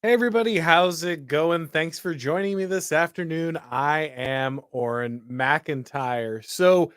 Hey everybody, how's it going? Thanks for joining me this afternoon. I am Auron MacIntyre. So,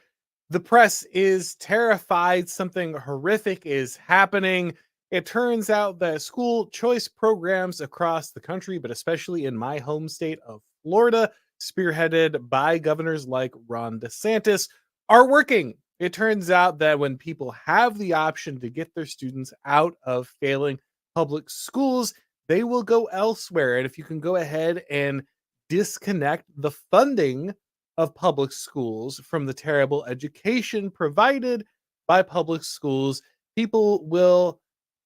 the press is terrified something horrific is happening. It turns out that school choice programs across the country, but especially in my home state of Florida, spearheaded by governors like Ron DeSantis, are working. It turns out that when people have the option to get their students out of failing public schools, they will go elsewhere. And if you can go ahead and disconnect the funding of public schools from the terrible education provided by public schools, people will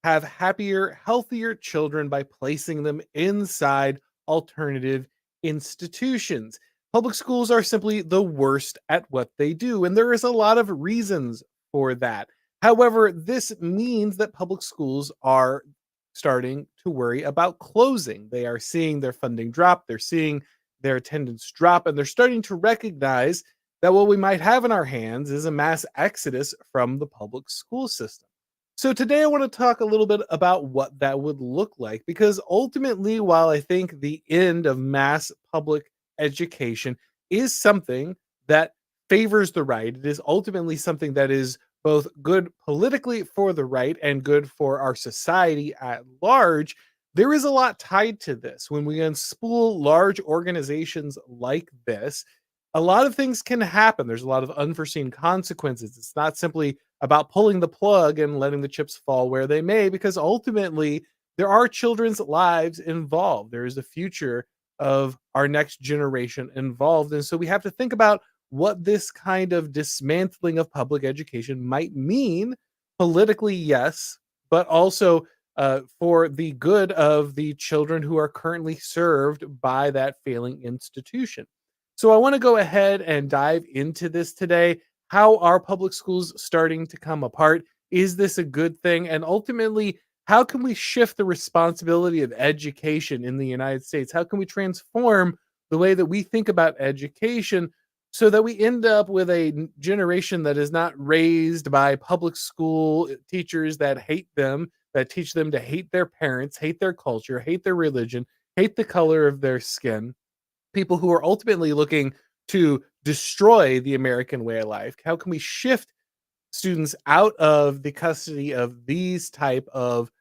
have happier, healthier children by placing them inside alternative institutions. Public schools are simply the worst at what they do, and there is a lot of reasons for that. However, this means that public schools are starting to worry about closing. They are seeing their funding drop, they're seeing their attendance drop, and they're starting to recognize that what we might have in our hands is a mass exodus from the public school system. So, today I want to talk a little bit about what that would look like because ultimately, while I think the end of mass public education is something that favors the right, it is ultimately something that is both good politically for the right and good for our society at large. There is a lot tied to this. When we unspool large organizations like this, a lot of things can happen. There's a lot of unforeseen consequences. It's not simply about pulling the plug and letting the chips fall where they may, because ultimately there are children's lives involved. There is the future of our next generation involved. And so we have to think about what this kind of dismantling of public education might mean politically, yes, but also for the good of the children who are currently served by that failing institution. So I want to go ahead and dive into this today. How are public schools starting to come apart? Is this a good thing? And ultimately, how can we shift the responsibility of education in the United States? How can we transform the way that we think about education so that we end up with a generation that is not raised by public school teachers that hate them, that teach them to hate their parents, hate their culture, hate their religion, hate the color of their skin, people who are ultimately looking to destroy the American way of life? How can we shift students out of the custody of these type of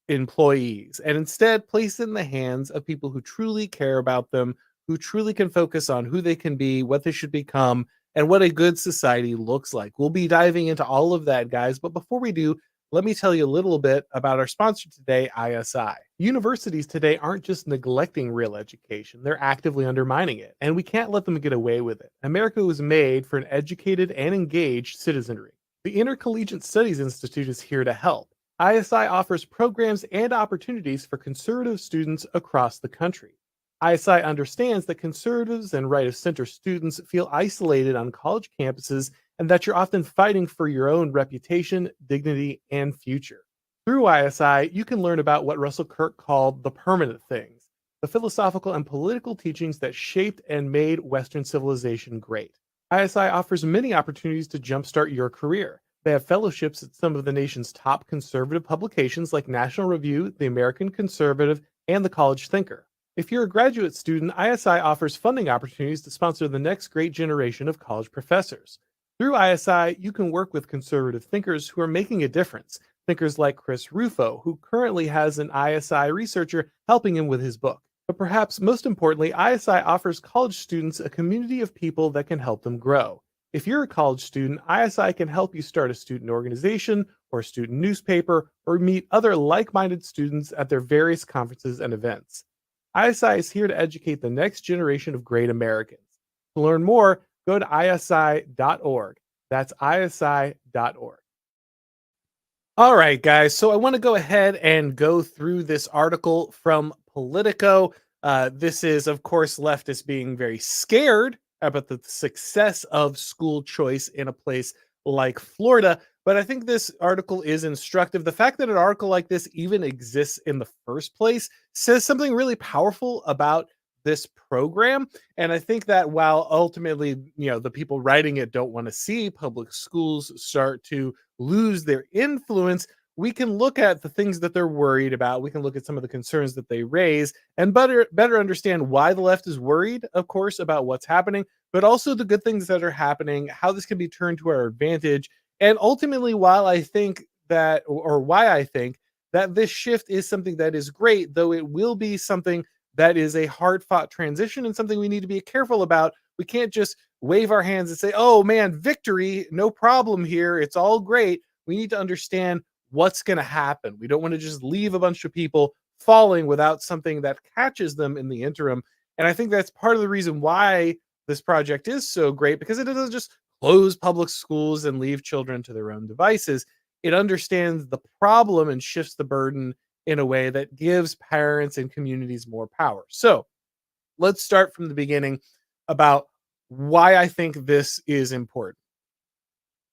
employees and instead place it in the hands of people who truly care about them, who truly can focus on who they can be, what they should become, and what a good society looks like? We'll be diving into all of that, guys. But before we do, let me tell you a little bit about our sponsor today, ISI. Universities today aren't just neglecting real education, they're actively undermining it, and we can't let them get away with it. America was made for an educated and engaged citizenry. The Intercollegiate Studies Institute is here to help. ISI offers programs and opportunities for conservative students across the country. ISI understands that conservatives and right of center students feel isolated on college campuses and that you're often fighting for your own reputation, dignity, and future. Through ISI, you can learn about what Russell Kirk called the permanent things, the philosophical and political teachings that shaped and made Western civilization great. ISI offers many opportunities to jumpstart your career. They have fellowships at some of the nation's top conservative publications like National Review, The American Conservative, and The College Thinker. If you're a graduate student, ISI offers funding opportunities to sponsor the next great generation of college professors. Through ISI, you can work with conservative thinkers who are making a difference. Thinkers like Chris Rufo, who currently has an ISI researcher helping him with his book. But perhaps most importantly, ISI offers college students a community of people that can help them grow. If you're a college student, ISI can help you start a student organization or a student newspaper or meet other like-minded students at their various conferences and events. ISI is here to educate the next generation of great Americans. To learn more, go to isi.org. That's isi.org. All right, guys. So I want to go ahead and go through this article from Politico. This is, of course, leftists being very scared about the success of school choice in a place like Florida. But I think this article is instructive. The fact that an article like this even exists in the first place says something really powerful about this program. And I think that while ultimately, the people writing it don't want to see public schools start to lose their influence, we can look at the things that they're worried about. We can look at some of the concerns that they raise and better understand why the left is worried, of course, about what's happening, but also the good things that are happening, how this can be turned to our advantage, and ultimately, why I think that this shift is something that is great, though it will be something that is a hard fought transition and something we need to be careful about. We can't just wave our hands and say, oh man, victory, no problem here. It's all great. We need to understand what's going to happen. We don't want to just leave a bunch of people falling without something that catches them in the interim. And I think that's part of the reason why this project is so great, because it doesn't just close public schools and leave children to their own devices. It understands the problem and shifts the burden in a way that gives parents and communities more power. So let's start from the beginning about why I think this is important.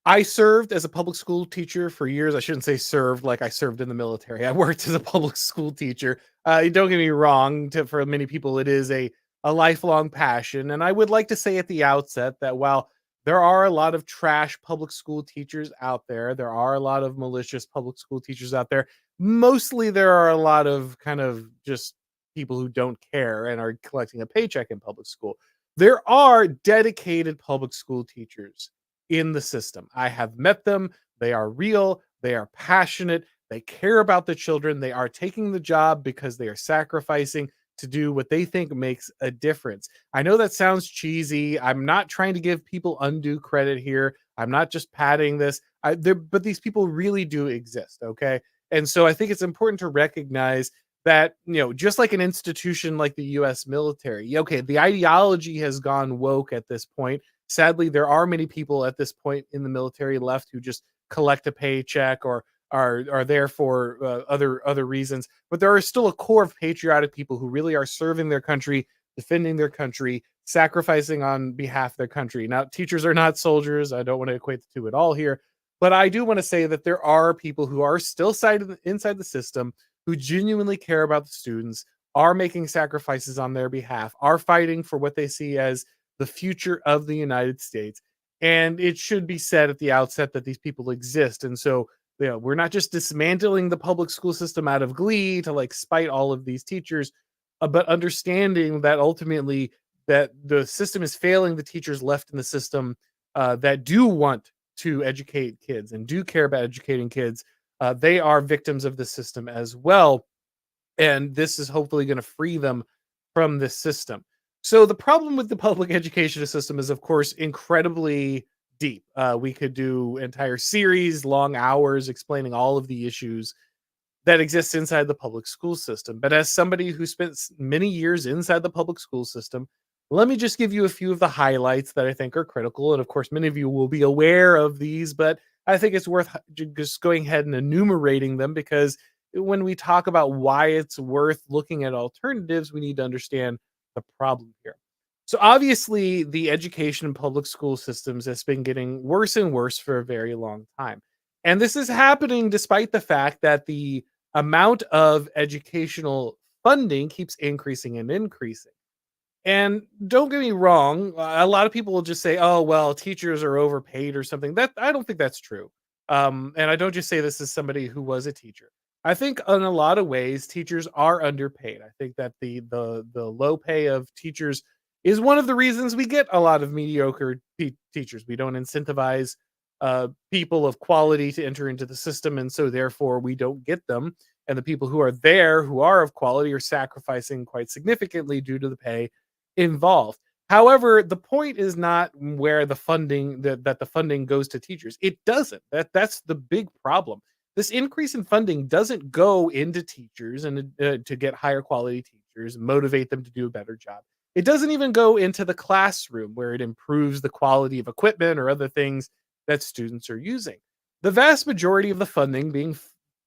I served as a public school teacher for years. I shouldn't say served like I served in the military. I worked as a public school teacher. Don't get me wrong, for many people, it is a lifelong passion. And I would like to say at the outset that while there are a lot of trash public school teachers out there are a lot of malicious public school teachers out there. Mostly there are a lot of kind of just people who don't care and are collecting a paycheck in public school. There are dedicated public school teachers in the system. I have met them. They are real. They are passionate. They care about the children. They are taking the job because they are sacrificing to do what they think makes a difference. I know that sounds cheesy. I'm not trying to give people undue credit here. I'm not just padding this. But these people really do exist. Okay. And so I think it's important to recognize that, just like an institution like the US military, okay, the ideology has gone woke at this point. Sadly, there are many people at this point in the military left who just collect a paycheck or are there for other reasons. But there are still a core of patriotic people who really are serving their country, defending their country, sacrificing on behalf of their country. Now, teachers are not soldiers. I don't want to equate the two at all here, but I do want to say that there are people who are still inside the system who genuinely care about the students, are making sacrifices on their behalf, are fighting for what they see as the future of the United States. And it should be said at the outset that these people exist. And so, we're not just dismantling the public school system out of glee to like spite all of these teachers, but understanding that ultimately that the system is failing the teachers left in the system that do want to educate kids and do care about educating kids. They are victims of the system as well. And this is hopefully going to free them from this system. So the problem with the public education system is, of course, incredibly deep. We could do entire series, long hours explaining all of the issues that exists inside the public school system. But as somebody who spent many years inside the public school system, let me just give you a few of the highlights that I think are critical. And of course, many of you will be aware of these, but I think it's worth just going ahead and enumerating them, because when we talk about why it's worth looking at alternatives, we need to understand the problem here. So obviously, the education in public school systems has been getting worse and worse for a very long time. And this is happening despite the fact that the amount of educational funding keeps increasing and increasing. And don't get me wrong, a lot of people will just say, "Oh, well, teachers are overpaid or something." That I don't think that's true. And I don't just say this as somebody who was a teacher. I think in a lot of ways teachers are underpaid. I think that the low pay of teachers is one of the reasons we get a lot of mediocre teachers. We don't incentivize people of quality to enter into the system, and so therefore we don't get them. And the people who are there, who are of quality, are sacrificing quite significantly due to the pay involved. However, the point is not where the funding that the funding goes to teachers. It doesn't. That's the big problem. This increase in funding doesn't go into teachers and to get higher quality teachers, motivate them to do a better job. It doesn't even go into the classroom where it improves the quality of equipment or other things that students are using. The vast majority of the funding being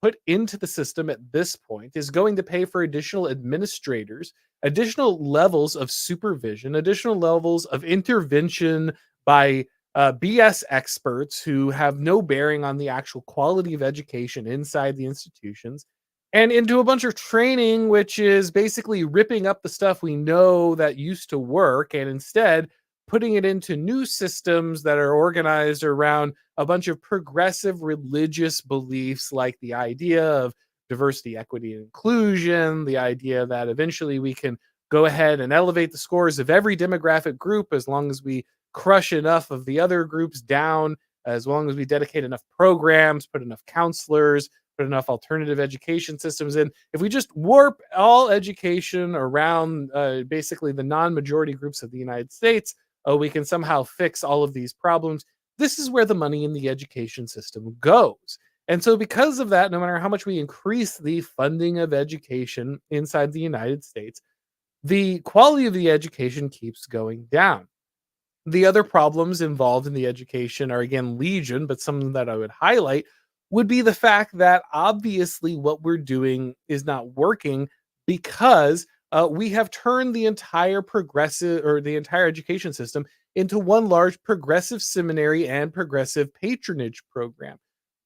put into the system at this point is going to pay for additional administrators, additional levels of supervision, additional levels of intervention by BS experts who have no bearing on the actual quality of education inside the institutions, and into a bunch of training, which is basically ripping up the stuff we know that used to work and instead putting it into new systems that are organized around a bunch of progressive religious beliefs, like the idea of diversity, equity, and inclusion, the idea that eventually we can go ahead and elevate the scores of every demographic group as long as we crush enough of the other groups down, as long as we dedicate enough programs, put enough counselors, put enough alternative education systems in. If we just warp all education around basically the non-majority groups of the United States, we can somehow fix all of these problems. This is where the money in the education system goes. And so, because of that, no matter how much we increase the funding of education inside the United States, the quality of the education keeps going down. The other problems involved in the education are again legion, but some that I would highlight would be the fact that obviously what we're doing is not working because we have turned the entire progressive or the entire education system into one large progressive seminary and progressive patronage program.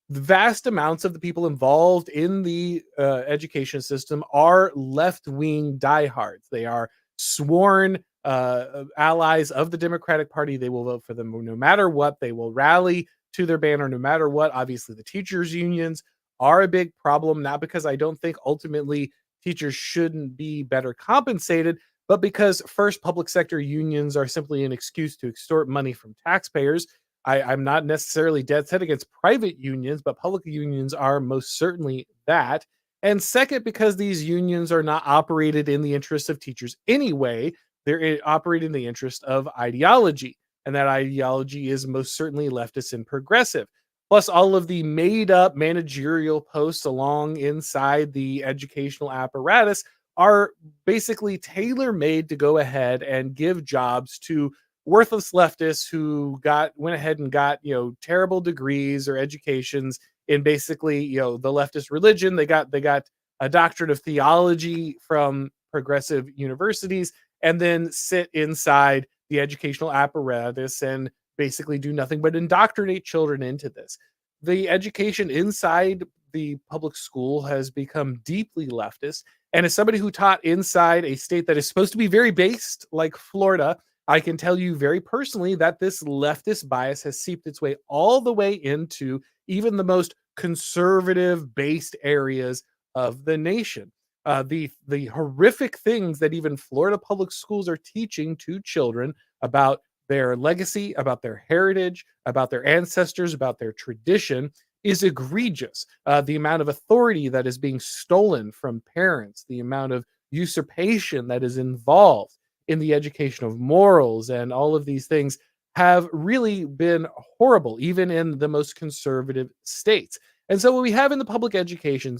Vast amounts of the people involved in the education system are left-wing diehards. They are sworn allies of the Democratic Party. They will vote for them no matter what. They will rally to their banner no matter what. Obviously, the teachers' unions are a big problem, not because I don't think ultimately teachers shouldn't be better compensated, but because first, public sector unions are simply an excuse to extort money from taxpayers. I'm not necessarily dead set against private unions, but public unions are most certainly that. And second, because these unions are not operated in the interest of teachers anyway, they're operating in the interest of ideology. And that ideology is most certainly leftist and progressive. Plus, all of the made up managerial posts along inside the educational apparatus are basically tailor made to go ahead and give jobs to worthless leftists who went ahead and got terrible degrees or educations in basically the leftist religion. They got a doctorate of theology from progressive universities and then sit inside the educational apparatus and basically do nothing but indoctrinate children into this. The education inside the public school has become deeply leftist, and as somebody who taught inside a state that is supposed to be very based like Florida, I can tell you very personally that this leftist bias has seeped its way all the way into even the most conservative based areas of the nation. The horrific things that even Florida public schools are teaching to children about their legacy, about their heritage, about their ancestors, about their tradition is egregious. The amount of authority that is being stolen from parents, the amount of usurpation that is involved in the education of morals and all of these things have really been horrible, even in the most conservative states. And so, what we have in the public education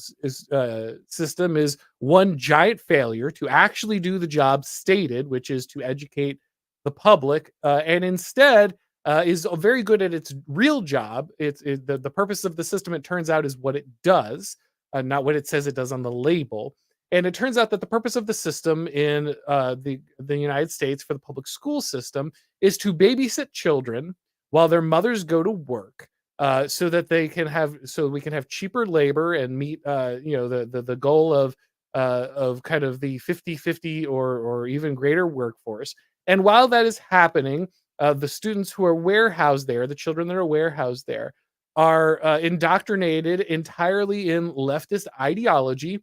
system is one giant failure to actually do the job stated, which is to educate the public, and instead is very good at its real job. The purpose of the system, it turns out, is what it does, not what it says it does on the label. And it turns out that the purpose of the system in the United States for the public school system is to babysit children while their mothers go to work, so that we can have cheaper labor and meet the goal of kind of the 50-50 or even greater workforce. And while that is happening, the students who are warehoused there, the children that are warehoused there, are indoctrinated entirely in leftist ideology,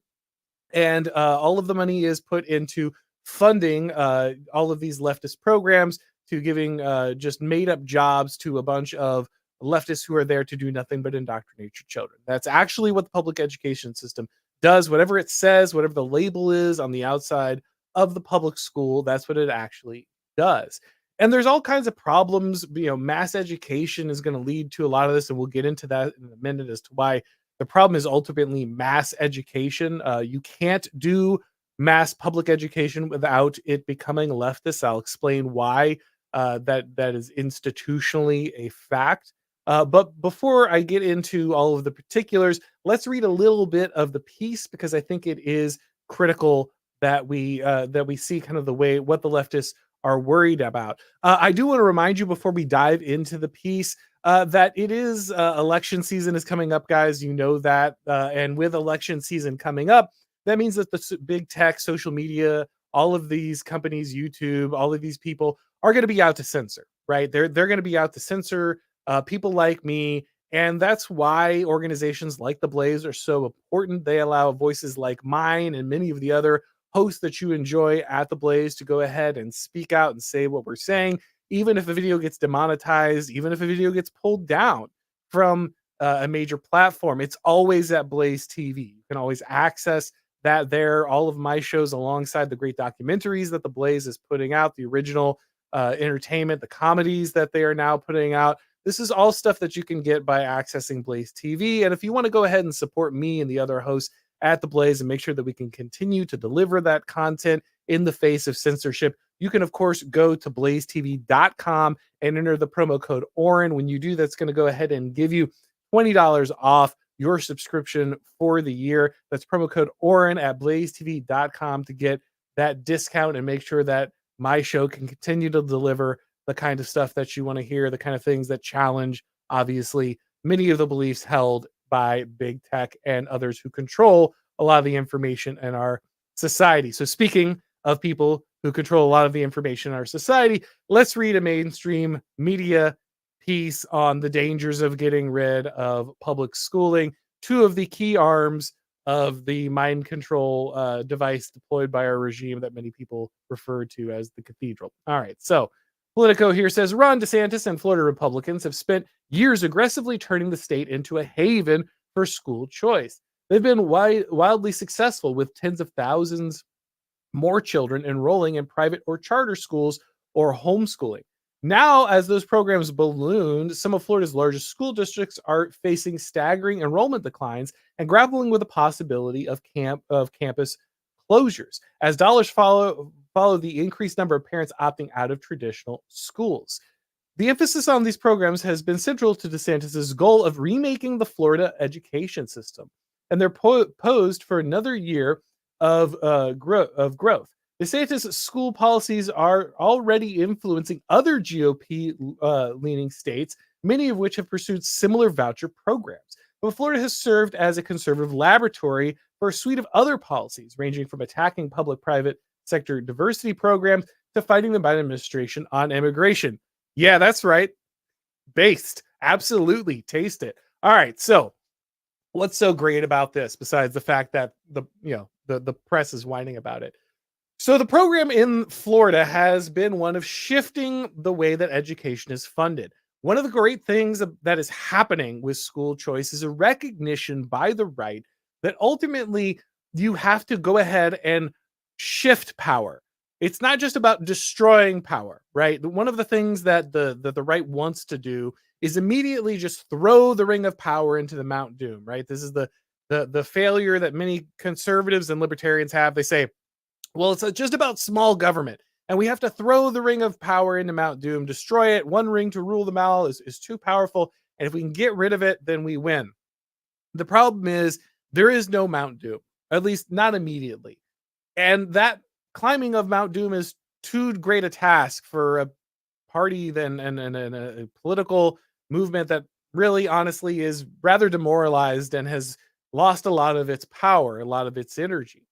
and all of the money is put into funding all of these leftist programs, to giving just made up jobs to a bunch of leftists who are there to do nothing but indoctrinate your children. That's actually what the public education system does. Whatever it says, whatever the label is on the outside of the public school, that's what it actually does. And there's all kinds of problems. Mass education is going to lead to a lot of this, and we'll get into that in a minute as to why the problem is ultimately mass education. You can't do mass public education without it becoming leftist. I'll explain why that is institutionally a fact. But before I get into all of the particulars, let's read a little bit of the piece, because I think it is critical that we see kind of the way what the leftists are worried about. I do want to remind you before we dive into the piece that it is election season is coming up, guys. You know that, and with election season coming up, that means that the big tech, social media, all of these companies, YouTube, all of these people are going to be out to censor, right? They're going to be out to censor people like me, and that's why organizations like the Blaze are so important. They allow voices like mine and many of the other hosts that you enjoy at the Blaze to go ahead and speak out and say what we're saying, even if a video gets demonetized, even if a video gets pulled down from a major platform. It's always at Blaze TV. You can always access that there. All of my shows, alongside the great documentaries that the Blaze is putting out, the original entertainment, the comedies that they are now putting out. This is all stuff that you can get by accessing Blaze TV. And if you want to go ahead and support me and the other hosts at the Blaze and make sure that we can continue to deliver that content in the face of censorship, you can, of course, go to blazetv.com and enter the promo code Auron. When you do, that's going to go ahead and give you $20 off your subscription for the year. That's promo code Auron at blazetv.com to get that discount and make sure that my show can continue to deliver the kind of stuff that you want to hear, the kind of things that challenge, obviously, many of the beliefs held by big tech and others who control a lot of the information in our society. So speaking of people who control a lot of the information in our society, let's read a mainstream media piece on the dangers of getting rid of public schooling, two of the key arms of the mind control device deployed by our regime that many people refer to as the cathedral. All right, so Politico here says Ron DeSantis and Florida Republicans have spent years aggressively turning the state into a haven for school choice. They've been wildly successful, with tens of thousands more children enrolling in private or charter schools or homeschooling. Now, as those programs ballooned, some of Florida's largest school districts are facing staggering enrollment declines and grappling with the possibility of campus closures as dollars follow the increased number of parents opting out of traditional schools. The emphasis on these programs has been central to DeSantis' goal of remaking the Florida education system, and they're posed for another year of growth. DeSantis' school policies are already influencing other GOP leaning states, many of which have pursued similar voucher programs. But Florida has served as a conservative laboratory for a suite of other policies, ranging from attacking public-private sector diversity programs to fighting the Biden administration on immigration. Yeah, that's right. Based. Absolutely. Taste it. All right. So what's so great about this, besides the fact that the press is whining about it? So the program in Florida has been one of shifting the way that education is funded. One of the great things that is happening with school choice is a recognition by the right that ultimately you have to go ahead and shift power. It's not just about destroying power, right? One of the things that the right wants to do is immediately just throw the ring of power into the Mount Doom, right? This is the failure that many conservatives and libertarians have. They say, well, it's just about small government, and we have to throw the ring of power into Mount Doom, destroy it. One ring to rule them all is too powerful, and if we can get rid of it, then we win. The problem is there is no Mount Doom, at least not immediately. And that climbing of Mount Doom is too great a task for a party and a political movement that really, honestly, is rather demoralized and has lost a lot of its power, a lot of its energy.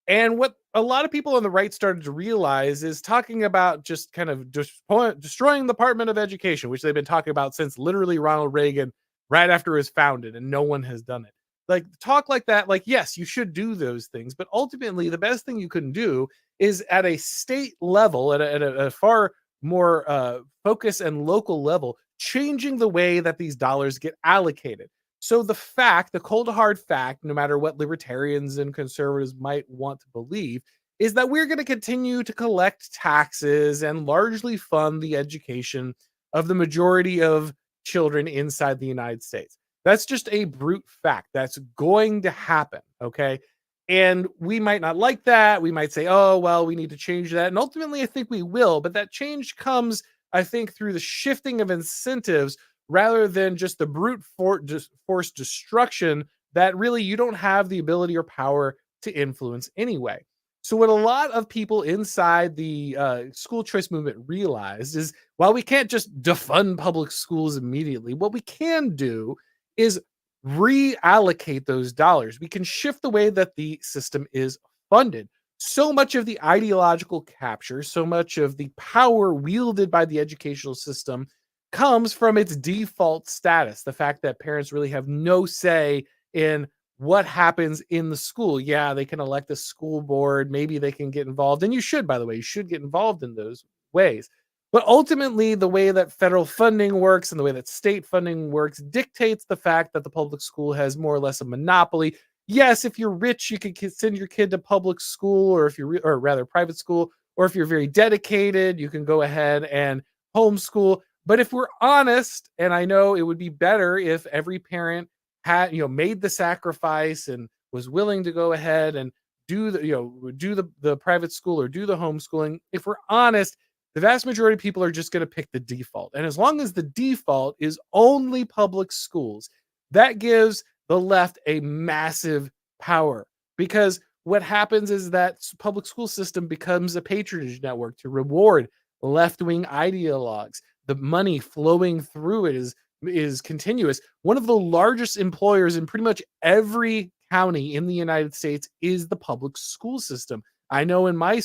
And what a lot of people on the right started to realize is talking about just kind of destroying the Department of Education, which they've been talking about since literally Ronald Reagan, right after it was founded, and no one has done it. Like, talk like that, like, yes, you should do those things, but ultimately the best thing you can do is at a state level, at a far more focus and local level, changing the way that these dollars get allocated. So the cold hard fact, no matter what libertarians and conservatives might want to believe, is that we're going to continue to collect taxes and largely fund the education of the majority of children inside the United States. That's just a brute fact. That's going to happen, okay? And we might not like that. We might say, oh, well, we need to change that. And ultimately, I think we will. But that change comes, I think, through the shifting of incentives rather than just the brute force destruction that really you don't have the ability or power to influence anyway. So what a lot of people inside the school choice movement realized is, while we can't just defund public schools immediately, what we can do is reallocate those dollars. We can shift the way that the system is funded. so much of the ideological capture, so much of the power wielded by the educational system comes from its default status. The fact that parents really have no say in what happens in the school. Yeah, they can elect a school board, maybe they can get involved, and you should, by the way, you should get involved in those ways. But ultimately, the way that federal funding works and the way that state funding works dictates the fact that the public school has more or less a monopoly. Yes, if you're rich, you could send your kid to public school, or if you're, or rather private school, or if you're very dedicated, you can go ahead and homeschool. But if we're honest, and I know it would be better if every parent had, made the sacrifice and was willing to go ahead and do the private school or do the homeschooling. If we're honest, the vast majority of people are just going to pick the default. And as long as the default is only public schools, that gives the left a massive power, because what happens is that public school system becomes a patronage network to reward left-wing ideologues. The money flowing through it is continuous. One of the largest employers in pretty much every county in the United States is the public school system. I know in my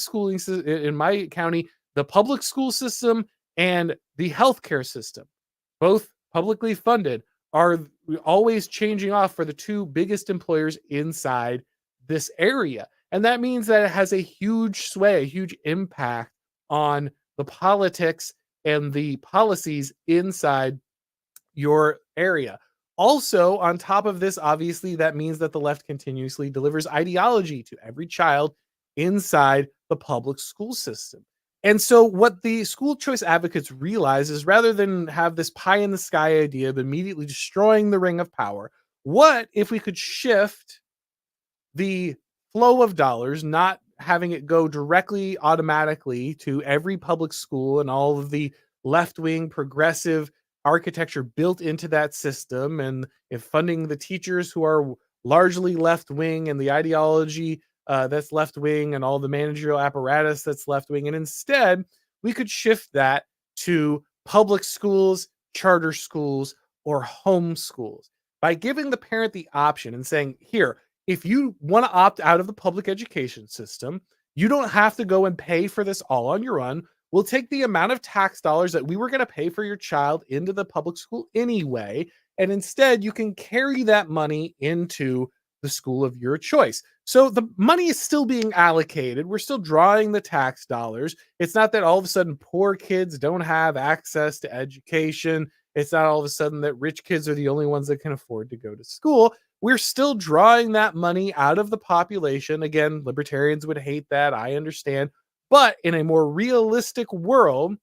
in my county, the public school system and the healthcare system, both publicly funded, are always changing off for the two biggest employers inside this area. And that means that it has a huge sway, a huge impact on the politics and the policies inside your area. Also, on top of this, obviously, that means that the left continuously delivers ideology to every child inside the public school system. And so, what the school choice advocates realize is, rather than have this pie in the sky idea of immediately destroying the ring of power, what if we could shift the flow of dollars, not having it go directly automatically to every public school and all of the left wing progressive architecture built into that system, and if funding the teachers who are largely left wing and the ideology that's left wing and all the managerial apparatus that's left wing. And instead, we could shift that to public schools, charter schools, or homeschools by giving the parent the option and saying, here, if you want to opt out of the public education system, you don't have to go and pay for this all on your own. We'll take the amount of tax dollars that we were going to pay for your child into the public school anyway, and instead you can carry that money into the school of your choice. So the money is still being allocated. We're still drawing the tax dollars. It's not that all of a sudden poor kids don't have access to education. It's not all of a sudden that rich kids are the only ones that can afford to go to school. We're still drawing that money out of the population. Again, libertarians would hate that. I understand. But in a more realistic world,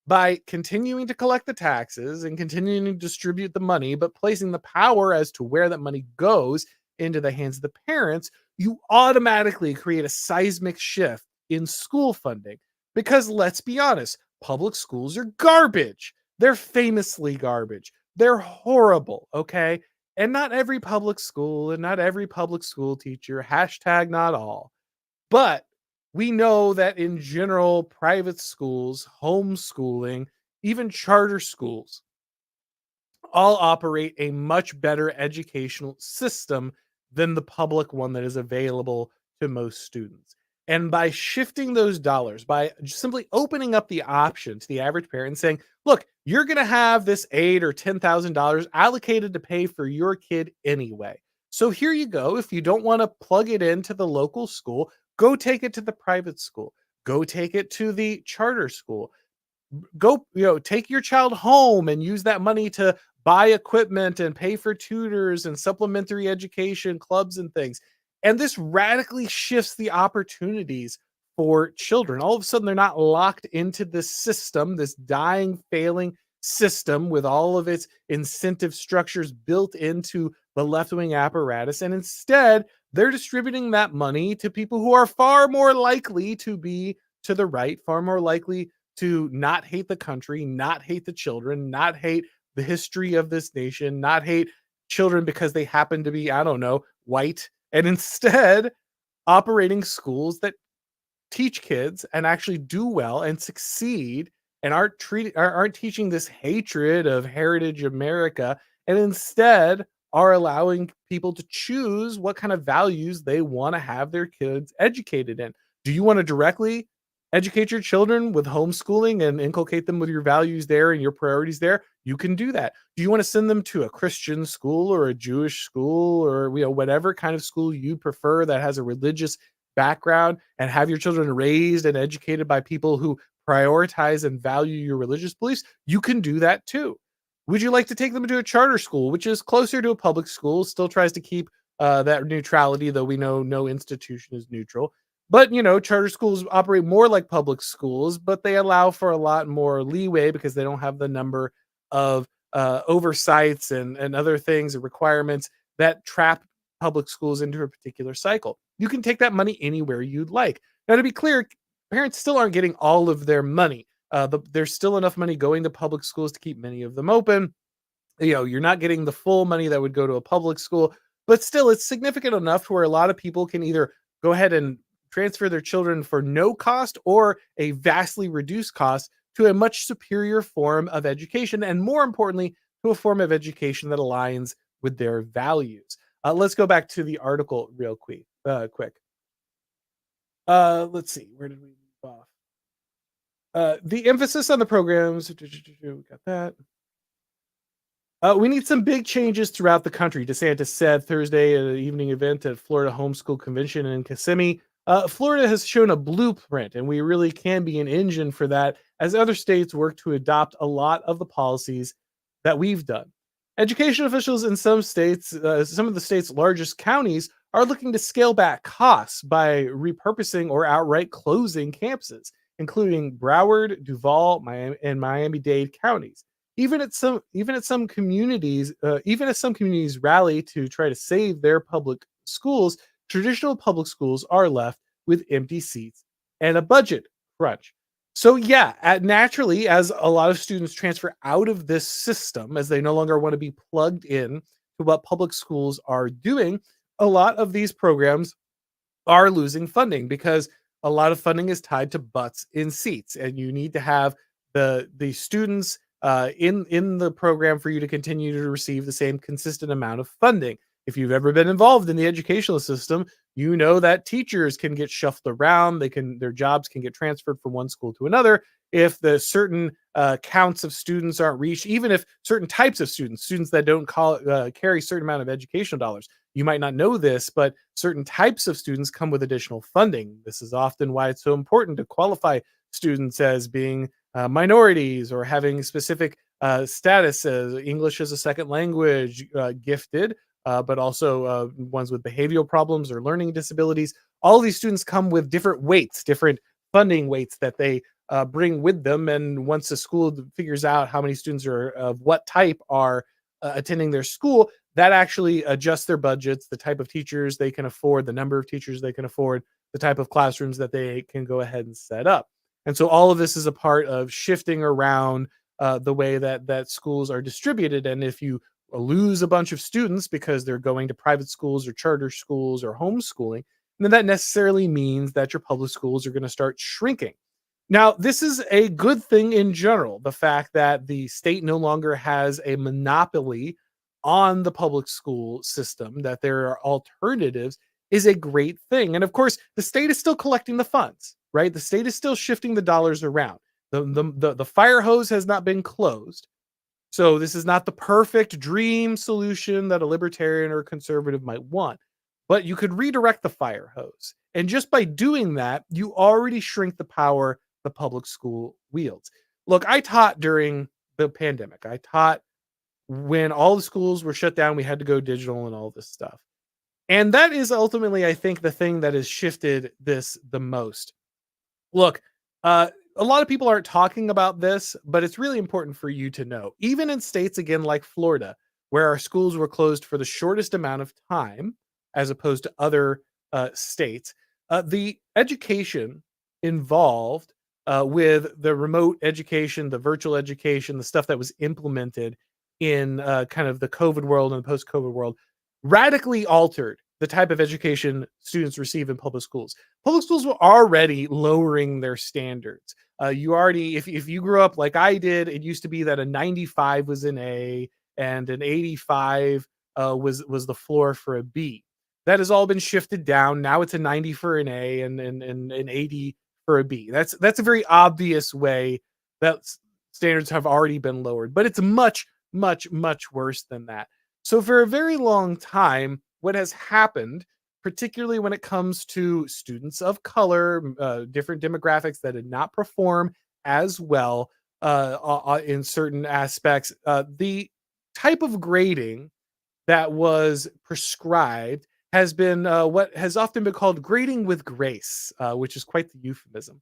by continuing to collect the taxes and continuing to distribute the money, but placing the power as to where that money goes into the hands of the parents, you automatically create a seismic shift in school funding. Because let's be honest, public schools are garbage. They're famously garbage. They're horrible, okay? And not every public school and not every public school teacher, hashtag not all. But we know that in general, private schools, homeschooling, even charter schools all operate a much better educational system than the public one that is available to most students. And by shifting those dollars, by simply opening up the option to the average parent and saying, look, you're going to have this $8,000 or $10,000 allocated to pay for your kid anyway. So here you go. If you don't want to plug it into the local school, go take it to the private school. Go take it to the charter school. Go, take your child home and use that money to buy equipment and pay for tutors and supplementary education clubs and things. And this radically shifts the opportunities for children. All of a sudden, they're not locked into this system, this dying, failing system with all of its incentive structures built into the left wing apparatus. And instead, they're distributing that money to people who are far more likely to be to the right, far more likely to not hate the country, not hate the children, not hate the history of this nation, not hate children because they happen to be, I don't know, white, and instead operating schools that teach kids and actually do well and succeed, and aren't teaching this hatred of heritage America, and instead are allowing people to choose what kind of values they want to have their kids educated in. Do you want to directly educate your children with homeschooling and inculcate them with your values there and your priorities there? You can do that. Do you want to send them to a Christian school or a Jewish school or whatever kind of school you prefer that has a religious background and have your children raised and educated by people who prioritize and value your religious beliefs? You can do that too. Would you like to take them to a charter school, which is closer to a public school, still tries to keep that neutrality, though we know no institution is neutral. But, charter schools operate more like public schools, but they allow for a lot more leeway because they don't have the number of oversights and other things and requirements that trap public schools into a particular cycle. You can take that money anywhere you'd like. Now, to be clear, parents still aren't getting all of their money. There's still enough money going to public schools to keep many of them open. You're not getting the full money that would go to a public school, but still it's significant enough to where a lot of people can either go ahead and transfer their children for no cost or a vastly reduced cost to a much superior form of education, and more importantly, to a form of education that aligns with their values. Let's go back to the article real quick. Let's see, where did we leave off? The emphasis on the programs. We got that. We need some big changes throughout the country, DeSantis said Thursday at an evening event at Florida Homeschool Convention in Kissimmee. Florida has shown a blueprint, and we really can be an engine for that as other states work to adopt a lot of the policies that we've done. Education officials in some of the state's largest counties, are looking to scale back costs by repurposing or outright closing campuses, including Broward, Duval, Miami, and Miami-Dade counties. Even as some communities rally to try to save their public schools, traditional public schools are left with empty seats and a budget crunch. So yeah, naturally, as a lot of students transfer out of this system, as they no longer want to be plugged in to what public schools are doing, a lot of these programs are losing funding because a lot of funding is tied to butts in seats, and you need to have the students in the program for you to continue to receive the same consistent amount of funding. If you've ever been involved in the educational system, you know that teachers can get shuffled around. Their jobs can get transferred from one school to another if the certain counts of students aren't reached. Even if certain types of students that don't carry certain amount of educational dollars. You might not know this, but certain types of students come with additional funding. This is often why it's so important to qualify students as being minorities or having specific status as English as a second language, gifted, but also ones with behavioral problems or learning disabilities. All these students come with different weights, different funding weights that they bring with them. And once the school figures out how many students are of what type are attending their school, that actually adjusts their budgets, the type of teachers they can afford, the number of teachers they can afford, the type of classrooms that they can go ahead and set up. And so all of this is a part of shifting around the way that schools are distributed. And if you lose a bunch of students because they're going to private schools or charter schools or homeschooling, then that necessarily means that your public schools are going to start shrinking. Now, this is a good thing in general. The fact that the state no longer has a monopoly on the public school system, that there are alternatives, is a great thing. And of course, the state is still collecting the funds, right? The state is still shifting the dollars around. The fire hose has not been closed. So this is not the perfect dream solution that a libertarian or a conservative might want, but you could redirect the fire hose. And just by doing that, you already shrink the power the public school wields. Look, I taught during the pandemic. I taught when all the schools were shut down, we had to go digital and all this stuff. And that is ultimately, I think, the thing that has shifted this the most. Look, a lot of people aren't talking about this, but it's really important for you to know. Even in states, again, like Florida, where our schools were closed for the shortest amount of time, as opposed to other states, the education involved with the remote education, the virtual education, the stuff that was implemented in kind of the COVID world and the post-COVID world, radically altered the type of education students receive in public schools. Public schools were already lowering their standards. If you grew up like I did, it used to be that a 95 was an A and an 85 was the floor for a B. That has all been shifted down. Now it's a 90 for an A and an 80 for a B. That's a very obvious way that standards have already been lowered, but it's much, much, much worse than that. So for a very long time, what has happened, particularly when it comes to students of color, different demographics that did not perform as well in certain aspects, the type of grading that was prescribed has been what has often been called grading with grace, which is quite the euphemism.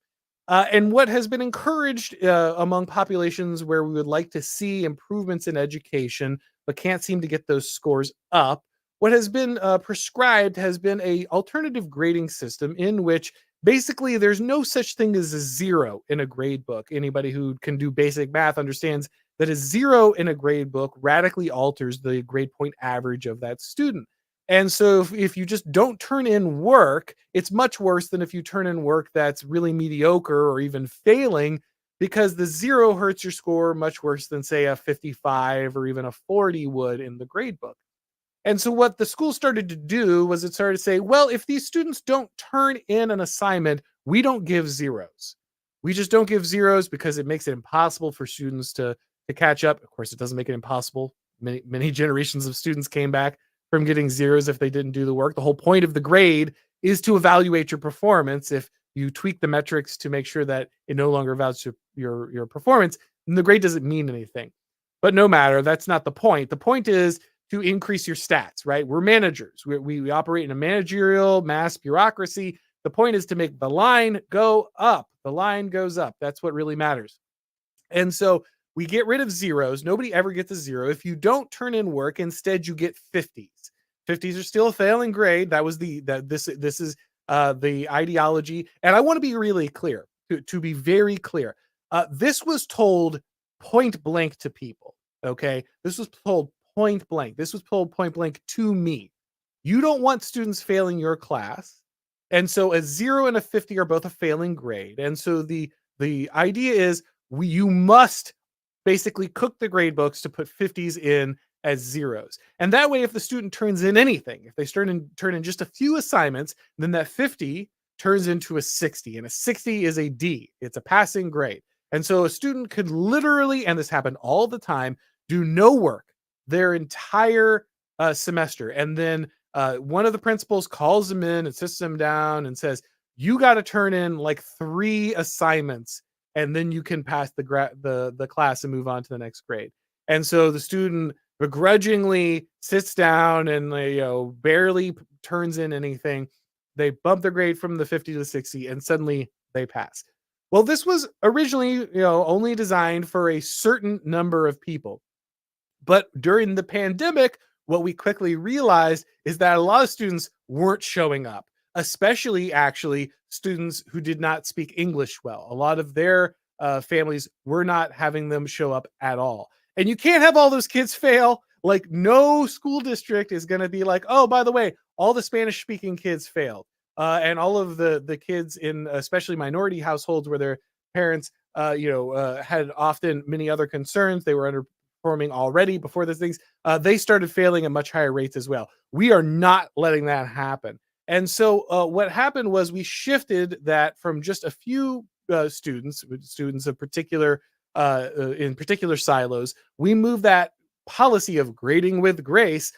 And what has been encouraged among populations where we would like to see improvements in education, but can't seem to get those scores up, what has been prescribed has been a alternative grading system in which basically there's no such thing as a zero in a grade book. Anybody who can do basic math understands that a zero in a grade book radically alters the grade point average of that student. And so if you just don't turn in work, it's much worse than if you turn in work that's really mediocre or even failing, because the zero hurts your score much worse than, say, a 55 or even a 40 would in the grade book. And so what the school started to do was it started to say, well, if these students don't turn in an assignment, we don't give zeros. We just don't give zeros because it makes it impossible for students to catch up. Of course, it doesn't make it impossible. Many generations of students came back from getting zeros if they didn't do the work. The whole point of the grade is to evaluate your performance. If you tweak the metrics to make sure that it no longer evaluates your performance, then the grade doesn't mean anything. But no matter, that's not the point. The point is to increase your stats, right? We're managers. We operate in a managerial mass bureaucracy. The point is to make the line go up. The line goes up. That's what really matters. And so we get rid of zeros. Nobody ever gets a zero. If you don't turn in work, instead you get 50s. 50s are still a failing grade. That was this is the ideology. And I want to be really clear, to be very clear. This was told point blank to people. Okay. This was told point blank. This was told point blank to me. You don't want students failing your class. And so a 0 and a 50 are both a failing grade. And so the idea is you must basically cook the grade books to put 50s in as zeros. And that way, if the student turns in anything, if they turn in just a few assignments, then that 50 turns into a 60. And a 60 is a D. It's a passing grade. And so a student could literally, and this happened all the time, do no work their entire semester. And then one of the principals calls them in and sits them down and says, you got to turn in like 3 assignments and then you can pass the class and move on to the next grade. And so the student begrudgingly sits down and barely turns in anything. They bump their grade from the 50 to the 60 and suddenly they pass. Well, this was originally, only designed for a certain number of people. But during the pandemic, what we quickly realized is that a lot of students weren't showing up, especially actually students who did not speak English well. A lot of their families were not having them show up at all. And you can't have all those kids fail. Like, no school district is going to be like, oh, by the way, all the Spanish speaking kids failed. And all of the kids in especially minority households where their parents, had often many other concerns. They were underperforming already before those things. They started failing at much higher rates as well. We are not letting that happen. And so what happened was we shifted that from just a few students of particular in particular silos. We moved that policy of grading with grace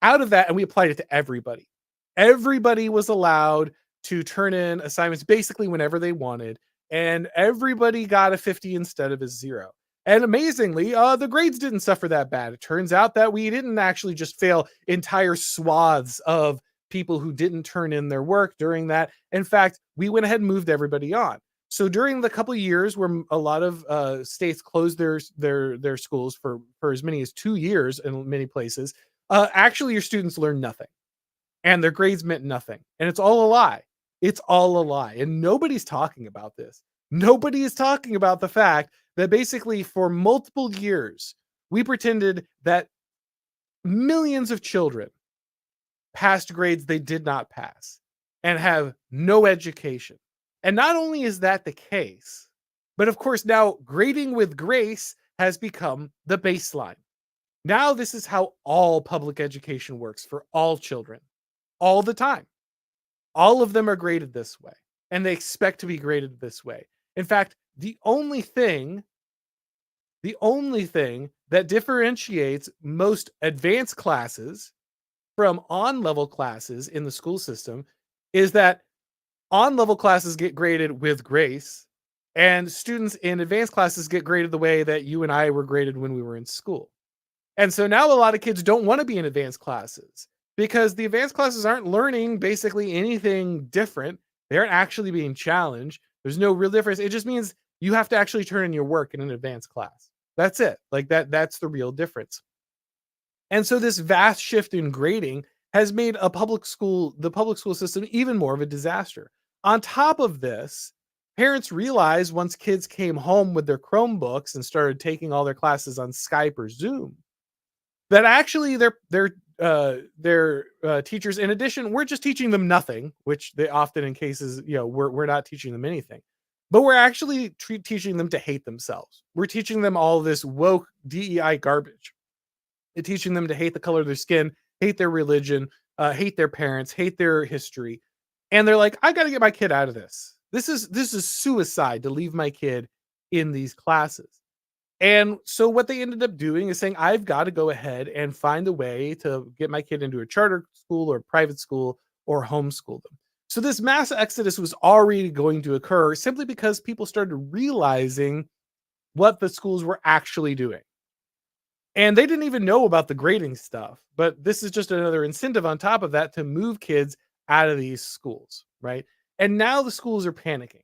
out of that and we applied it to everybody. Everybody was allowed to turn in assignments basically whenever they wanted, and everybody got a 50 instead of a 0. And amazingly, the grades didn't suffer that bad. It turns out that we didn't actually just fail entire swaths of people who didn't turn in their work during that. In fact, we went ahead and moved everybody on. So during the couple of years where a lot of states closed their schools for as many as 2 years in many places, actually your students learned nothing, and their grades meant nothing, and it's all a lie. It's all a lie, and nobody's talking about this. Nobody is talking about the fact that basically for multiple years we pretended that millions of children passed grades they did not pass and have no education. And not only is that the case, but of course now grading with grace has become the baseline. Now this is how all public education works for all children. all the time. All of them are graded this way, and they expect to be graded this way. In fact, the only thing that differentiates most advanced classes from on-level classes in the school system is that on-level classes get graded with grace, and students in advanced classes get graded the way that you and I were graded when we were in school. And so now a lot of kids don't wanna be in advanced classes because the advanced classes aren't learning basically anything different. They aren't actually being challenged. There's no real difference. It just means you have to actually turn in your work in an advanced class. That's it. Like that's the real difference. And so this vast shift in grading has made the public school system even more of a disaster. On top of this, parents realized once kids came home with their Chromebooks and started taking all their classes on Skype or Zoom, that actually their teachers, in addition, we're just teaching them nothing, which they often in cases, we're not teaching them anything. But we're actually teaching them to hate themselves. We're teaching them all this woke DEI garbage. They're teaching them to hate the color of their skin, hate their religion, hate their parents, hate their history. And they're like, I got to get my kid out of this. This is suicide to leave my kid in these classes. And so what they ended up doing is saying, I've got to go ahead and find a way to get my kid into a charter school or private school or homeschool them. So this mass exodus was already going to occur simply because people started realizing what the schools were actually doing. And they didn't even know about the grading stuff, but this is just another incentive on top of that to move kids out of these schools, right? And now the schools are panicking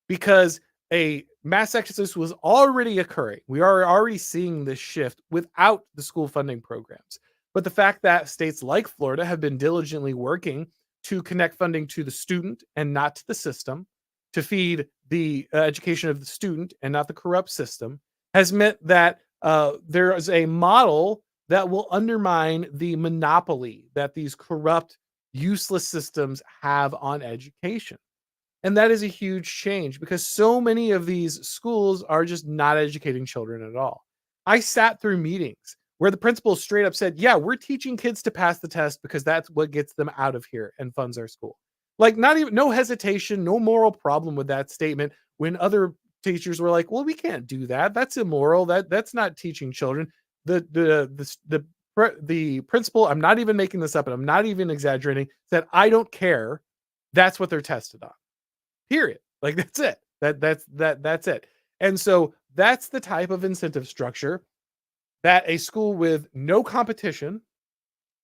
because a mass exodus was already occurring. We are already seeing this shift without the school funding programs. But the fact that states like Florida have been diligently working to connect funding to the student and not to the system, to feed the education of the student and not the corrupt system, has meant that there is a model that will undermine the monopoly that these corrupt, useless systems have on education. And that is a huge change because so many of these schools are just not educating children at all. I sat through meetings where the principal straight up said, yeah, we're teaching kids to pass the test because that's what gets them out of here and funds our school. Like, not even, no hesitation, no moral problem with that statement when other teachers were like, well, we can't do that. That's immoral. That's not teaching children. The principal, I'm not even making this up and I'm not even exaggerating, said, I don't care. That's what they're tested on. Period. Like that's it. That's it. And so that's the type of incentive structure that a school with no competition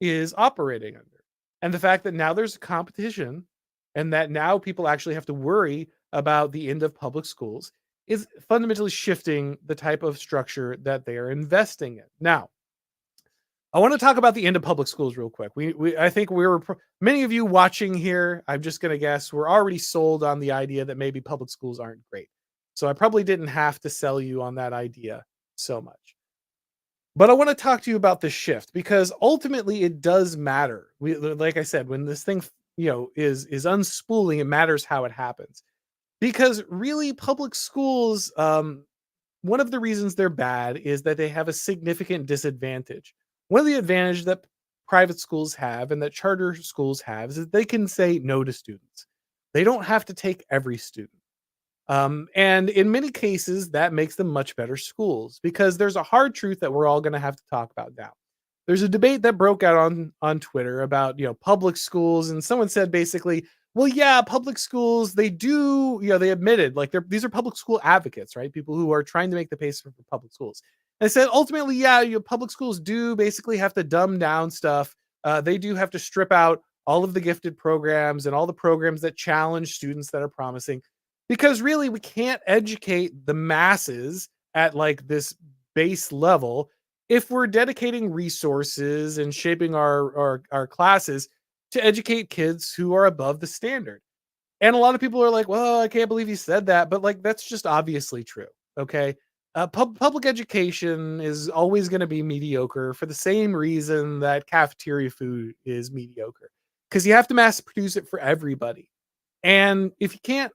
is operating under. And the fact that now there's competition and that now people actually have to worry about the end of public schools is fundamentally shifting the type of structure that they are investing in. Now, I want to talk about the end of public schools real quick. I think many of you watching here, I'm just going to guess, we're already sold on the idea that maybe public schools aren't great. So I probably didn't have to sell you on that idea so much. But I want to talk to you about the shift because ultimately it does matter. Like I said, when this thing, is unspooling, it matters how it happens. Because really public schools, one of the reasons they're bad is that they have a significant disadvantage. One of the advantages that private schools have and that charter schools have is that they can say no to students. They don't have to take every student. And in many cases, that makes them much better schools because there's a hard truth that we're all going to have to talk about now. There's a debate that broke out on Twitter about public schools, and someone said basically, well, yeah, public schools, they do, they admitted like these are public school advocates, right? People who are trying to make the case for public schools. And said ultimately, yeah, public schools do basically have to dumb down stuff. They do have to strip out all of the gifted programs and all the programs that challenge students that are promising, because really we can't educate the masses at like this base level if we're dedicating resources and shaping our classes to educate kids who are above the standard. And a lot of people are like, well, I can't believe you said that. But like, that's just obviously true. Okay. Public education is always going to be mediocre for the same reason that cafeteria food is mediocre, because you have to mass produce it for everybody. And if you can't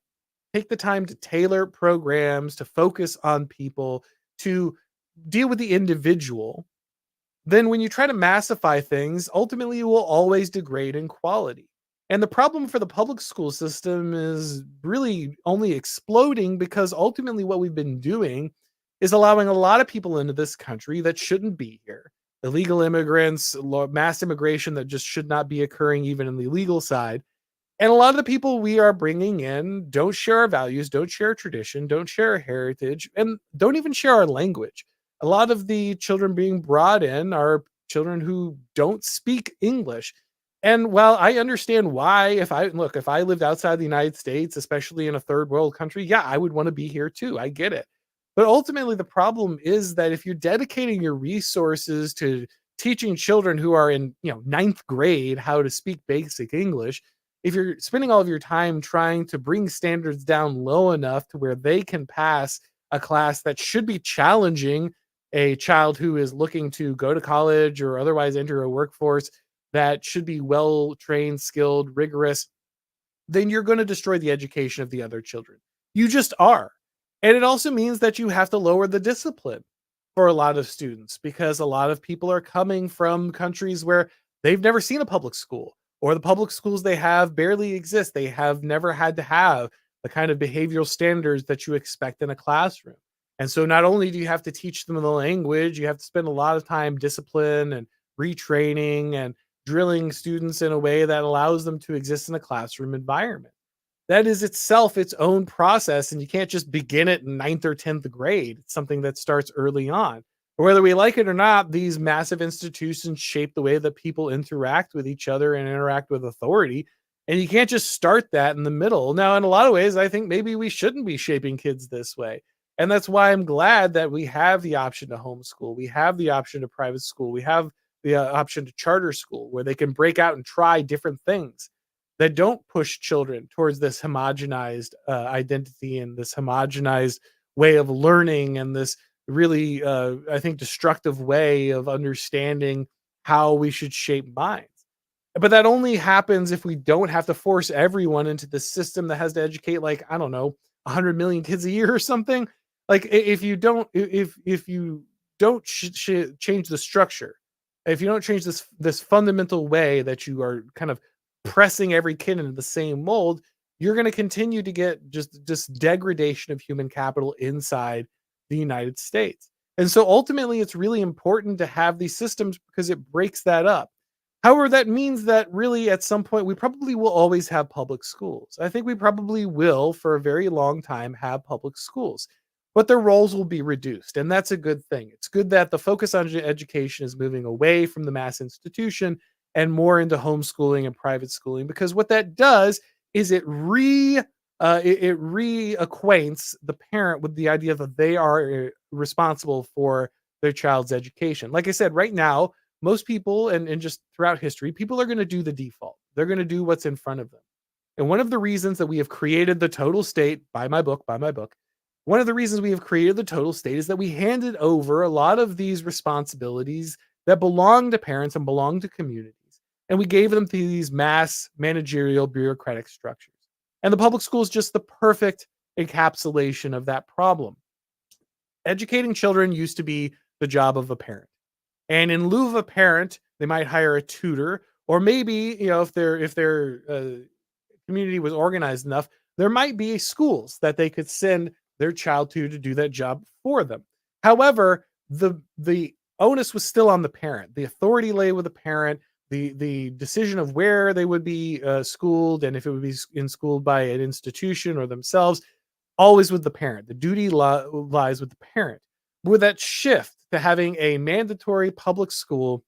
take the time to tailor programs, to focus on people, to deal with the individual, then when you try to massify things, ultimately you will always degrade in quality. And the problem for the public school system is really only exploding because ultimately what we've been doing is allowing a lot of people into this country that shouldn't be here. Illegal immigrants, mass immigration that just should not be occurring even in the legal side. And a lot of the people we are bringing in don't share our values, don't share our tradition, don't share our heritage, and don't even share our language. A lot of the children being brought in are children who don't speak English. And while I understand why, if I lived outside the United States, especially in a third world country, yeah, I would want to be here too. I get it. But ultimately, the problem is that if you're dedicating your resources to teaching children who are in, ninth grade how to speak basic English, if you're spending all of your time trying to bring standards down low enough to where they can pass a class that should be challenging a child who is looking to go to college or otherwise enter a workforce that should be well trained, skilled, rigorous, then you're going to destroy the education of the other children. You just are. And it also means that you have to lower the discipline for a lot of students because a lot of people are coming from countries where they've never seen a public school, or the public schools they have barely exist. They have never had to have the kind of behavioral standards that you expect in a classroom. And so not only do you have to teach them the language, you have to spend a lot of time discipline and retraining and drilling students in a way that allows them to exist in a classroom environment. That is itself its own process, and you can't just begin it in ninth or 10th grade. It's something that starts early on. Whether we like it or not, these massive institutions shape the way that people interact with each other and interact with authority. And you can't just start that in the middle. Now, in a lot of ways, I think maybe we shouldn't be shaping kids this way. And that's why I'm glad that we have the option to homeschool. We have the option to private school. We have the option to charter school where they can break out and try different things that don't push children towards this homogenized identity and this homogenized way of learning and this really, I think, destructive way of understanding how we should shape minds. But that only happens if we don't have to force everyone into the system that has to educate, like, I don't know, 100 million kids a year or something. Like, if you don't, if you don't change the structure, if you don't change this fundamental way that you are kind of pressing every kid into the same mold, you're going to continue to get just degradation of human capital inside the United States. And so ultimately, it's really important to have these systems because it breaks that up. However, that means that really at some point we probably will always have public schools. I think we probably will for a very long time have public schools, but their roles will be reduced. And that's a good thing. It's good that the focus on education is moving away from the mass institution and more into homeschooling and private schooling, because what that does is it reacquaints the parent with the idea that they are responsible for their child's education. Like I said, right now, most people and just throughout history, people are going to do the default. They're going to do what's in front of them. And one of the reasons that we have created the total state, by my book, one of the reasons we have created the total state is that we handed over a lot of these responsibilities that belong to parents and belong to communities. And we gave them to these mass managerial bureaucratic structures. And the public school is just the perfect encapsulation of that problem. Educating children used to be the job of a parent. And in lieu of a parent, they might hire a tutor, or maybe, if their community was organized enough, there might be schools that they could send their child to do that job for them. However, the onus was still on the parent. The authority lay with the parent. The decision of where they would be schooled and if it would be in schooled by an institution or themselves, always with the parent. The duty lies with the parent. With that shift to having a mandatory public school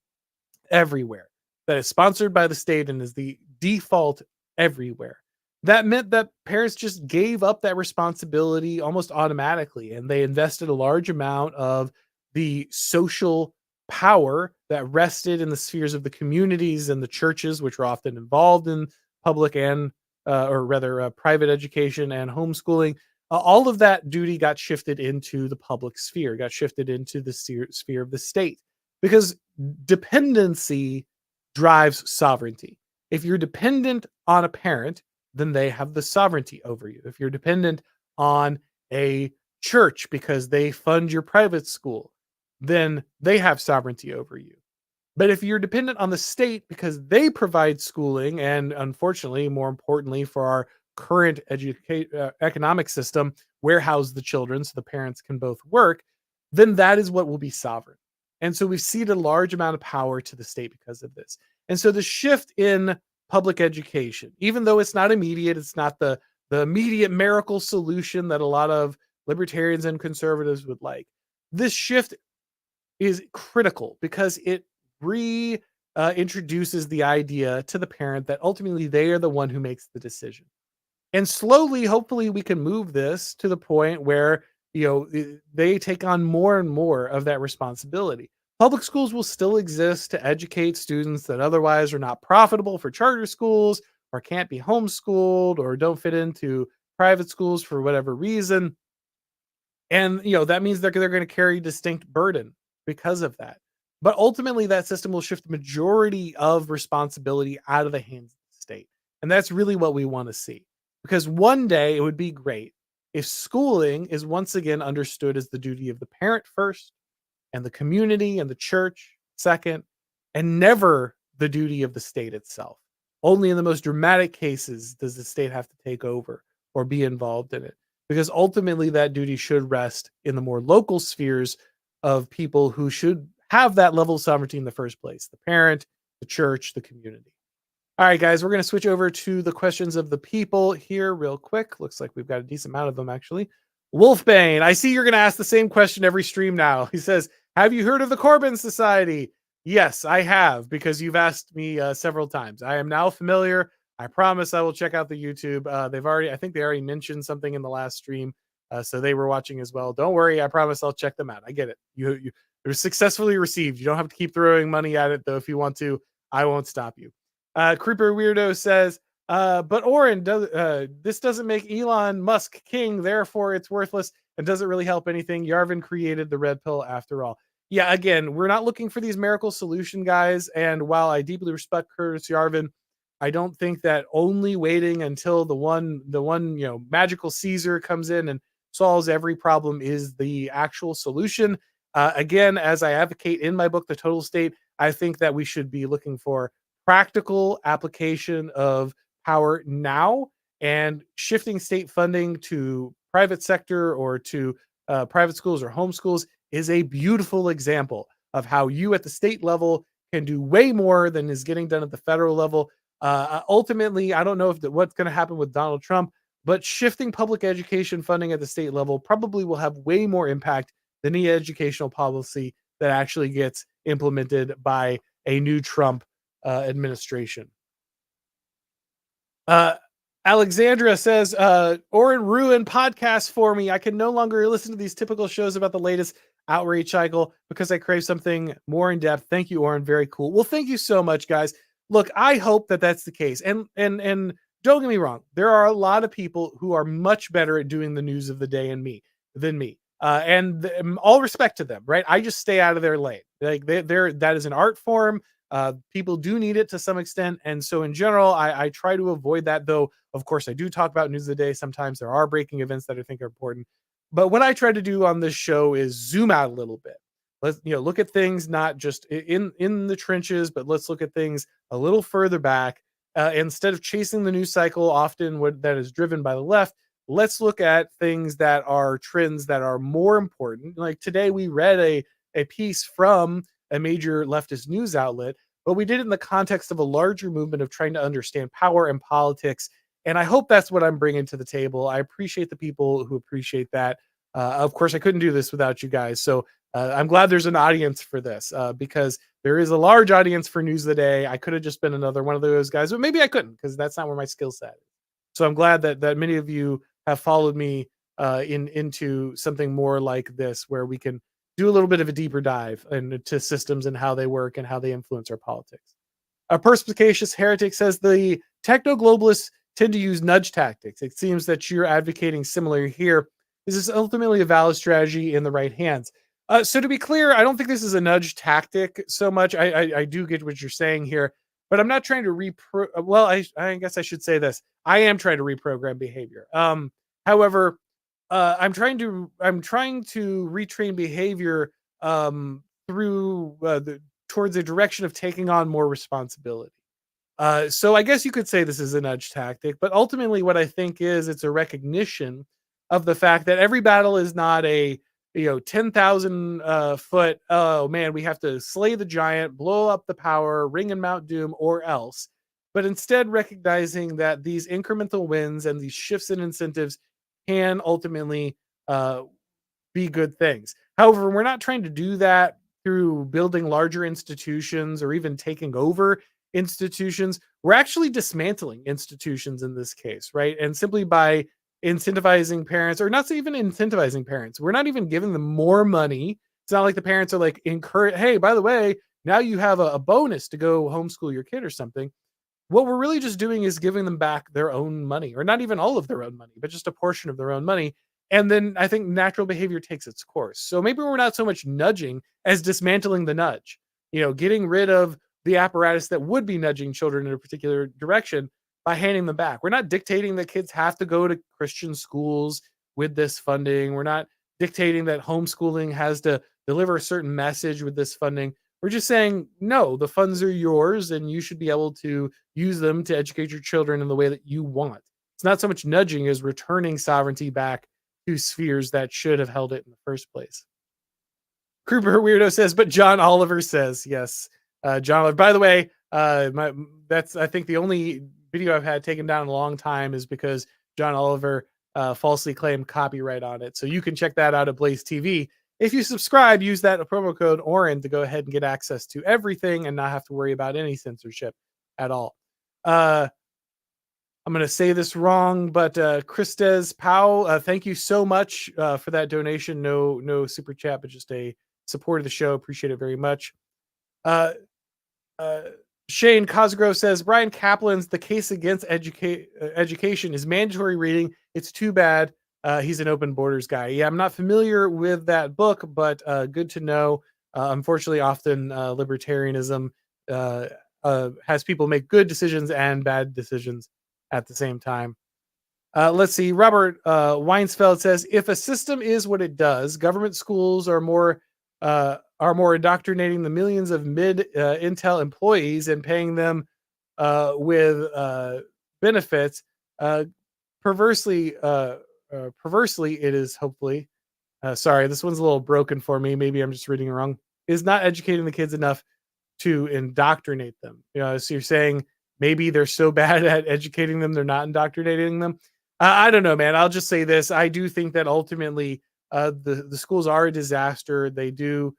everywhere that is sponsored by the state and is the default everywhere, that meant that parents just gave up that responsibility almost automatically, and they invested a large amount of the social power that rested in the spheres of the communities and the churches, which were often involved in public and or rather private education and homeschooling. All of that duty got shifted into the public sphere, got shifted into the sphere of the state, because dependency drives sovereignty. If you're dependent on a parent, then they have the sovereignty over you. If you're dependent on a church because they fund your private school, then they have sovereignty over you. But if you're dependent on the state because they provide schooling, and unfortunately, more importantly, for our current economic system, warehouse the children so the parents can both work, then that is what will be sovereign. And so we've ceded a large amount of power to the state because of this. And so the shift in public education, even though it's not immediate, it's not the immediate miracle solution that a lot of libertarians and conservatives would like. This shift is critical because it re introduces the idea to the parent that ultimately they are the one who makes the decision. And slowly, hopefully, we can move this to the point where they take on more and more of that responsibility. Public schools will still exist to educate students that otherwise are not profitable for charter schools or can't be homeschooled or don't fit into private schools for whatever reason. And, that means they're gonna carry distinct burden because of that. But ultimately, that system will shift the majority of responsibility out of the hands of the state. And that's really what we wanna see. Because one day it would be great if schooling is once again understood as the duty of the parent first, and the community and the church second, and never the duty of the state itself. Only in the most dramatic cases does the state have to take over or be involved in it, because ultimately that duty should rest in the more local spheres of people who should have that level of sovereignty in the first place: the parent, the church, the community. All right, guys, we're going to switch over to the questions of the people here real quick. Looks like we've got a decent amount of them, actually. Wolfbane, I see you're going to ask the same question every stream now. He says, have you heard of the Corbin Society? Yes, I have, because you've asked me several times. I am now familiar. I promise I will check out the YouTube. I think they already mentioned something in the last stream. So they were watching as well. Don't worry. I promise I'll check them out. I get it. You're successfully received. You don't have to keep throwing money at it, though. If you want to, I won't stop you. Creeper Weirdo says, but Auron, this doesn't make Elon Musk king, therefore it's worthless and doesn't really help anything. Yarvin created the red pill after all. Yeah, again, we're not looking for these miracle solution guys. And while I deeply respect Curtis Yarvin, I don't think that only waiting until the one, magical Caesar comes in and solves every problem is the actual solution. Again, as I advocate in my book, The Total State, I think that we should be looking for practical application of power now, and shifting state funding to private sector or to private schools or homeschools is a beautiful example of how you at the state level can do way more than is getting done at the federal level. Ultimately, I don't know what's going to happen with Donald Trump, but shifting public education funding at the state level probably will have way more impact than the educational policy that actually gets implemented by a new Trump administration. Alexandra says, Auron ruined podcasts for me. I can no longer listen to these typical shows about the latest outrage cycle because I crave something more in depth. Thank you, Auron. Very cool. Well, thank you so much, guys. Look, I hope that that's the case. And don't get me wrong. There are a lot of people who are much better at doing the news of the day than me. All respect to them, right? I just stay out of their lane. Like that is an art form. People do need it to some extent. And so in general, I try to avoid that, though. Of course, I do talk about news of the day. Sometimes there are breaking events that I think are important. But what I try to do on this show is zoom out a little bit. Let's look at things not just in the trenches, but let's look at things a little further back. Instead of chasing the news cycle, often that is driven by the left, let's look at things that are trends that are more important. Like today, we read a piece from a major leftist news outlet, but we did it in the context of a larger movement of trying to understand power and politics. And I hope that's what I'm bringing to the table. I appreciate the people who appreciate that. Of course, I couldn't do this without you guys. So I'm glad there's an audience for this because there is a large audience for news of the day. I could have just been another one of those guys, but maybe I couldn't because that's not where my skill set is. So I'm glad that many of you have followed me into something more like this, where we can do a little bit of a deeper dive into systems and how they work and how they influence our politics. A perspicacious heretic says the techno-globalists tend to use nudge tactics. It seems that you're advocating similar here. This is ultimately a valid strategy in the right hands. So to be clear, I don't think this is a nudge tactic so much. I do get what you're saying here, but I'm not trying to well, I guess I should say this. I am trying to reprogram behavior. However, I'm trying to retrain behavior through towards a direction of taking on more responsibility. So I guess you could say this is a nudge tactic, but ultimately, what I think is it's a recognition of the fact that every battle is not a 10,000 foot. Oh man, we have to slay the giant, blow up the power, ring and Mount Doom, or else. But instead, recognizing that these incremental wins and these shifts in incentives can ultimately uh, be good things. However, we're not trying to do that through building larger institutions or even taking over institutions. We're actually dismantling institutions in this case, right? And simply by incentivizing parents, or not even incentivizing parents, we're not even giving them more money. It's not like the parents are like encourage, hey, by the way, now you have a bonus to go homeschool your kid or something. What we're really just doing is giving them back their own money, or not even all of their own money, but just a portion of their own money. And then I think natural behavior takes its course. So maybe we're not so much nudging as dismantling the nudge, getting rid of the apparatus that would be nudging children in a particular direction by handing them back. We're not dictating that kids have to go to Christian schools with this funding. We're not dictating that homeschooling has to deliver a certain message with this funding. We're just saying, no, the funds are yours and you should be able to use them to educate your children in the way that you want. It's not so much nudging as returning sovereignty back to spheres that should have held it in the first place. Kruper Weirdo says, but John Oliver says, yes. John Oliver, by the way, that's, I think, the only video I've had taken down in a long time is because John Oliver falsely claimed copyright on it. So you can check that out at Blaze TV. If you subscribe, use that promo code Auron to go ahead and get access to everything and not have to worry about any censorship at all. I'm going to say this wrong, but Christez Powell, thank you so much for that donation. No super chat, but just a support of the show. Appreciate it very much. Uh, Shane Cosgrove says, Brian Kaplan's The Case Against Education is mandatory reading. It's too bad. He's an open borders guy. Yeah, I'm not familiar with that book, but good to know. Unfortunately, often libertarianism has people make good decisions and bad decisions at the same time. Let's see. Robert Weinsfeld says, if a system is what it does, government schools are more indoctrinating the millions of mid-intel employees and paying them with benefits. Perversely, it is hopefully. Sorry, this one's a little broken for me. Maybe I'm just reading it wrong. Is not educating the kids enough to indoctrinate them. So you're saying maybe they're so bad at educating them, they're not indoctrinating them. I don't know, man. I'll just say this. I do think that ultimately the schools are a disaster. They do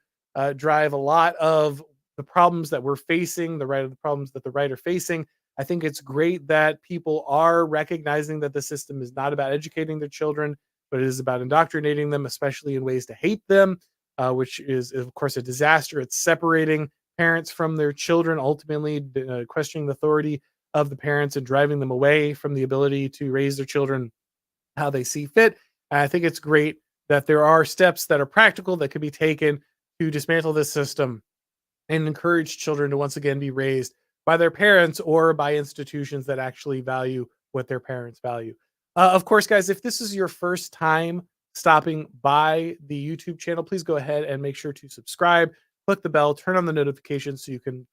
drive a lot of the problems that we're facing, the problems that the right are facing. I think it's great that people are recognizing that the system is not about educating their children, but it is about indoctrinating them, especially in ways to hate them, which is, of course, a disaster. It's separating parents from their children, ultimately questioning the authority of the parents and driving them away from the ability to raise their children how they see fit. And I think it's great that there are steps that are practical that can be taken to dismantle this system and encourage children to once again be raised by their parents or by institutions that actually value what their parents value. Of course, guys, if this is your first time stopping by the YouTube channel, please go ahead and make sure to subscribe, click the bell, turn on the notifications so you can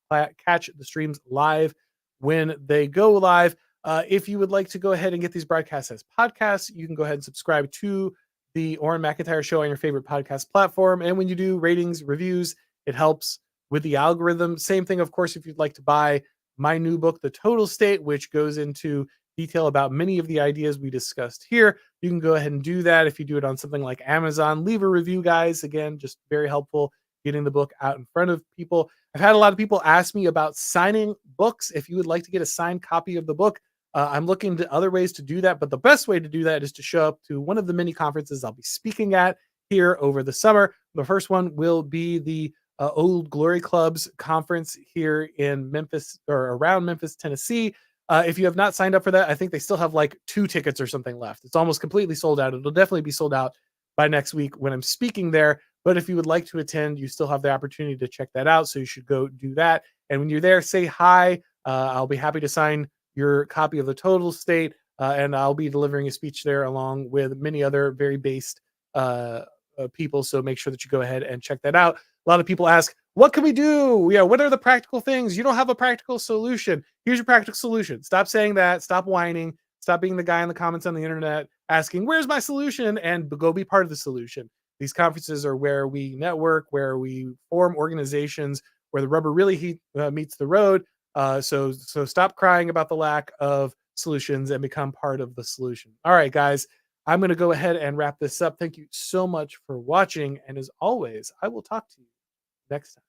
catch the streams live when they go live. If you would like to go ahead and get these broadcasts as podcasts, you can go ahead and subscribe to the Auron MacIntyre Show on your favorite podcast platform. And when you do ratings, reviews, it helps with the algorithm. Same thing, of course, if you'd like to buy my new book, The Total State, which goes into detail about many of the ideas we discussed here. You can go ahead and do that. If you do it on something like Amazon, leave a review, guys. Again, just very helpful getting the book out in front of people. I've had a lot of people ask me about signing books. If you would like to get a signed copy of the book, I'm looking to other ways to do that. But the best way to do that is to show up to one of the many conferences I'll be speaking at here over the summer. The first one will be the Old Glory Club's conference here in Memphis, or around Memphis, Tennessee. If you have not signed up for that, I think they still have like 2 tickets or something left. It's almost completely sold out. It'll definitely be sold out by next week when I'm speaking there. But if you would like to attend, you still have the opportunity to check that out. So you should go do that. And when you're there, say hi. I'll be happy to sign your copy of The Total State. And I'll be delivering a speech there along with many other very based people. So make sure that you go ahead and check that out. A lot of people ask, What can we do? Yeah, what are the practical things? You don't have a practical solution. Here's your practical solution. Stop saying that. Stop whining. Stop being the guy in the comments on the internet asking, "Where's my solution?" and go be part of the solution. These conferences are where we network, where we form organizations, where the rubber really meets the road. So stop crying about the lack of solutions and become part of the solution. All right, guys, I'm going to go ahead and wrap this up. Thank you so much for watching, and as always, I will talk to you next time.